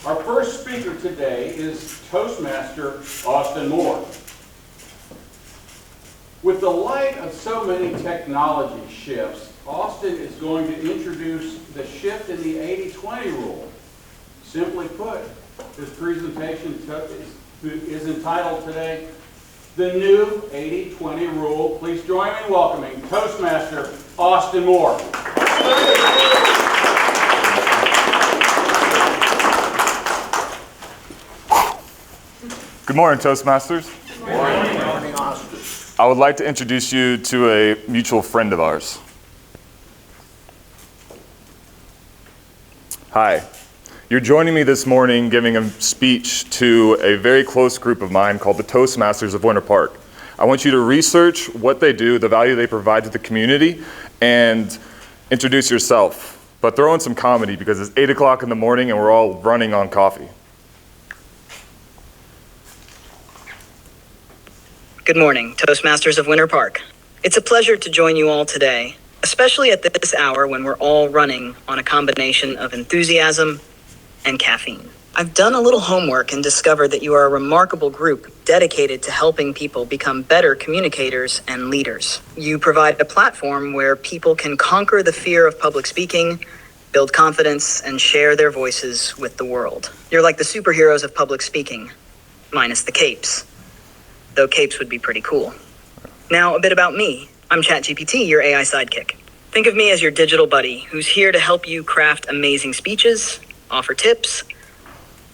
Our first speaker today is Toastmaster Austin Moore. With the light of so many technology shifts, Austin is going to introduce the shift in the 80-20 rule. Simply put, his presentation is entitled today, The New 80-20 Rule. Please join me in welcoming Toastmaster Austin Moore. Good morning, Toastmasters. Good morning. Good morning, Austin. I would like to introduce you to a mutual friend of ours. Hi. You're joining me this morning giving a speech to a very close group of mine called the Toastmasters of Winter Park. I want you to research what they do, the value they provide to the community, and introduce yourself. But throw in some comedy because it's 8 o'clock in the morning and we're all running on coffee. Good morning, Toastmasters of Winter Park. It's a pleasure to join you all today, especially at this hour when we're all running on a combination of enthusiasm and caffeine. I've done a little homework and discovered that you are a remarkable group dedicated to helping people become better communicators and leaders. You provide a platform where people can conquer the fear of public speaking, build confidence, and share their voices with the world. You're like the superheroes of public speaking, minus the capes. Though capes would be pretty cool. Now, a bit about me. I'm ChatGPT, your AI sidekick. Think of me as your digital buddy who's here to help you craft amazing speeches, offer tips,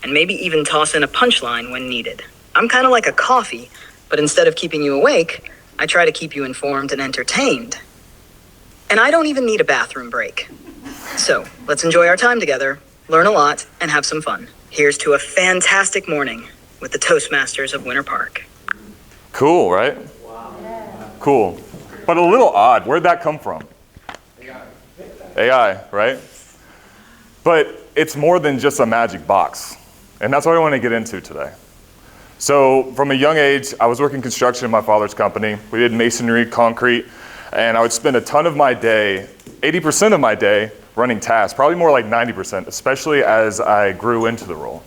and maybe even toss in a punchline when needed. I'm kind of like a coffee, but instead of keeping you awake, I try to keep you informed and entertained. And I don't even need a bathroom break. So, let's enjoy our time together, learn a lot, and have some fun. Here's to a fantastic morning with the Toastmasters of Winter Park. Cool, right? Wow. Cool. But a little odd. Where'd that come from? AI, right? But it's more than just a magic box. And that's what I want to get into today. So from a young age, I was working construction in my father's company. We did masonry, concrete, and I would spend a ton of my day, 80% of my day, running tasks, probably more like 90%, especially as I grew into the role,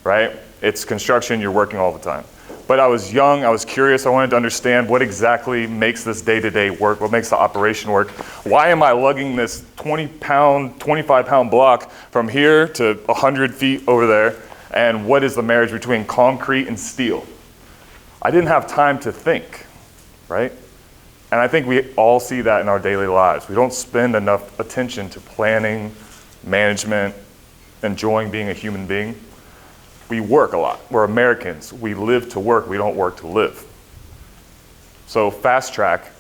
right? It's construction, you're working all the time. But I was young, I was curious, I wanted to understand what exactly makes this day-to-day work, what makes the operation work. Why am I lugging this 20-pound, 25-pound block from here to 100 feet over there? And what is the marriage between concrete and steel? I didn't have time to think, right? And I think we all see that in our daily lives. We don't spend enough attention to planning, management, enjoying being a human being. We work a lot. We're Americans. We live to work. We don't work to live. So fast track,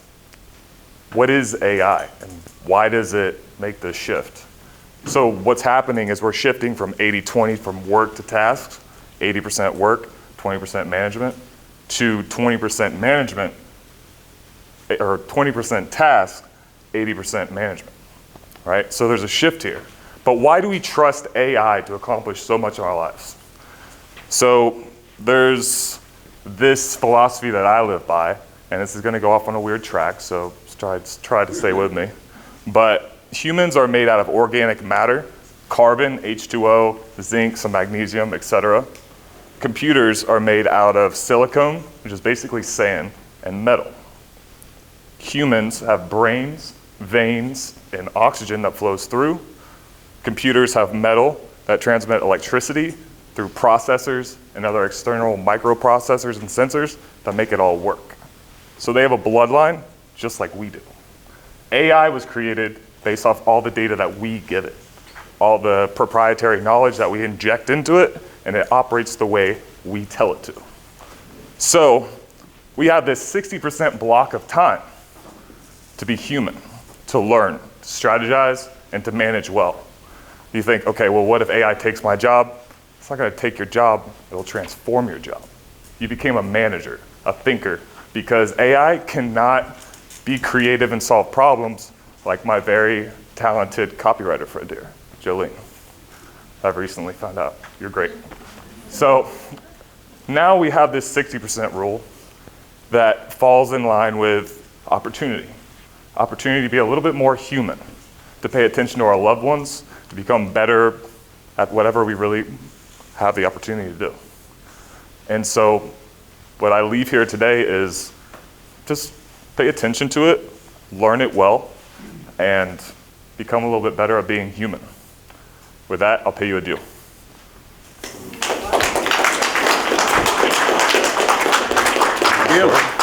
what is AI and why does it make this shift? So what's happening is we're shifting from 80-20 from work to tasks, 80% work, 20% management, to 20% management, or 20% task, 80% management, right? So there's a shift here. But why do we trust AI to accomplish so much in our lives? So there's this philosophy that I live by, and this is going to go off on a weird track, so try to stay with me. But humans are made out of organic matter, carbon, H2O, zinc, some magnesium, etc. Computers are made out of silicone, which is basically sand, and metal. Humans have brains, veins, and oxygen that flows through. Computers have metal that transmit electricity through processors and other external microprocessors and sensors that make it all work. So they have a bloodline just like we do. AI was created based off all the data that we give it, all the proprietary knowledge that we inject into it, and it operates the way we tell it to. So we have this 60% block of time to be human, to learn, to strategize, and to manage well. You think, okay, well, what if AI takes my job? It's not going to take your job, it'll transform your job. You became a manager, a thinker, because AI cannot be creative and solve problems like my very talented copywriter friend here, Jolene. I've recently found out. You're great. So now we have this 60% rule that falls in line with opportunity. Opportunity to be a little bit more human, to pay attention to our loved ones, to become better at whatever we really have the opportunity to do. And so what I leave here today is just pay attention to it, learn it well, and become a little bit better at being human. With that, I'll pay you a deal. Deal.